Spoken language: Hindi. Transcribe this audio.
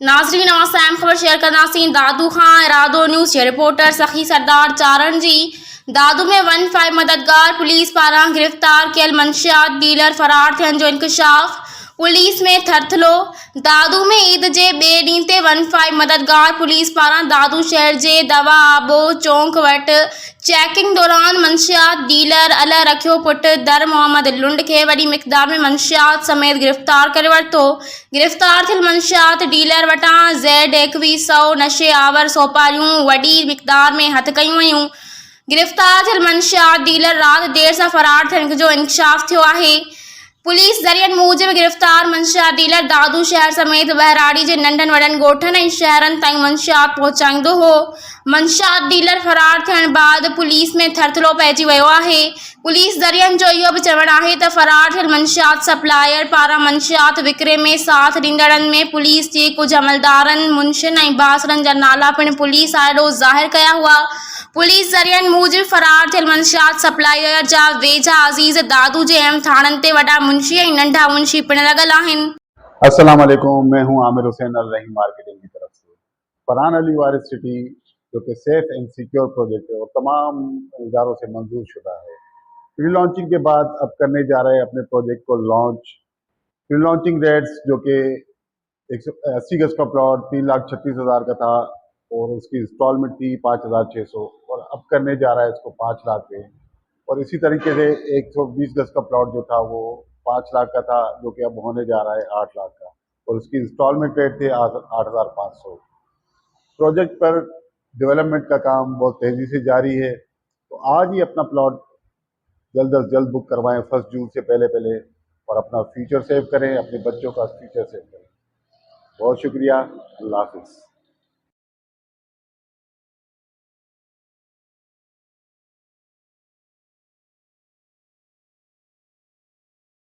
नाज़रीन अहम ख़बर शेयर करना सी दादू खां इरादो न्यूज़ जे रिपोर्टर सखी सरदार चारण जी दादू में 15 मददगार पुलिस पारां गिरफ़्तार कयल मंशियात डीलर फरार थियण जो इंकशाफ। पुलिस में थरथलो। दादू में ईद जे ॿिए ॾींहं ते 15 मददगार पुलिस पारां दादू शहर जे दवा आबो चौक वटि चेकिंग दौरान मंशियात डीलर अल रखियो पुट दर मोहम्मद लुंड खे वॾी मिक़दार में मंशियात समेत गिरफ़्तार करे वरितो। गिरफ़्तार थियल मंशियात डीलर वटां Z2100 नशे आवर सोपारियूं वॾी मिक़दार में हथ कयूं वयूं। गिरफ़्तार थियल मंशियात डीलर राति देर सां फरार थियण जो इंकशाफ थियो आहे। पुलिस ज़रियनि मूजिबि गिरफ़्तार मंशियात डीलर दादू शहर समेत बहराड़ी जे नंढनि वॾनि ॻोठनि ऐं शहरनि ताईं मंशियात पहुचाईंदो हो। मंशियात डीलर फरार थियण बाद पुलिस में थरथलो पइजी वियो आहे। पुलिस ज़रियनि जो इहो बि चवणु आहे त फरार थियल मंशियात सप्लायर पारां मंशियात विकिरे में साथ ॾींदड़नि में पुलिस जे कुझु अमलदारनि मुंशियुनि ऐं बासरनि जा नाला पिणु पुलिस आॾो ज़ाहिर कया हुआ। पुलिस ज़रियनि मूजिबि फरार थियल मंशियात सप्लायर जा वेझा अज़ीज़ दादू जे अहम थाणनि ते वॾा मुंशी ऐं नंढा मुंशी पिणु लॻल आहिनि। अस्सलाम वालेकुम, मैं हूं आमिर हुसैन अल रहीम मार्केटिंग की तरफ से। फरहान अली वारिस सिटी जो कि सेफ एंड सिक्योर प्रोजेक्ट है और तमाम इदारों से मंजूर शुदा है, प्री लॉन्चिंग के बाद अब करने जा रहे हैं अपने प्रोजेक्ट को लॉन्च। प्री लॉन्चिंग रेट्स जो कि 180 गज का प्लॉट 3,36,000 का था और उसकी इंस्टॉलमेंट थी 5,600 और अब करने जा रहा है इसको 5 लाख पे। और इसी तरीके से 120 गज का प्लॉट जो था वो 5 लाख का था जो कि अब होने जा रहा है 8 लाख का और उसकी इंस्टॉलमेंट रेट थे 8,500। प्रोजेक्ट पर डेवलपमेंट का काम बहुत तेज़ी से जारी है, तो आज ही अपना प्लॉट जल्द अज जल्द बुक करवाएं 1 जून से पहले और अपना फ्यूचर सेव करें, अपने बच्चों का फ्यूचर सेव करें। बहुत शुक्रिया। अल्लाह हाफिज़।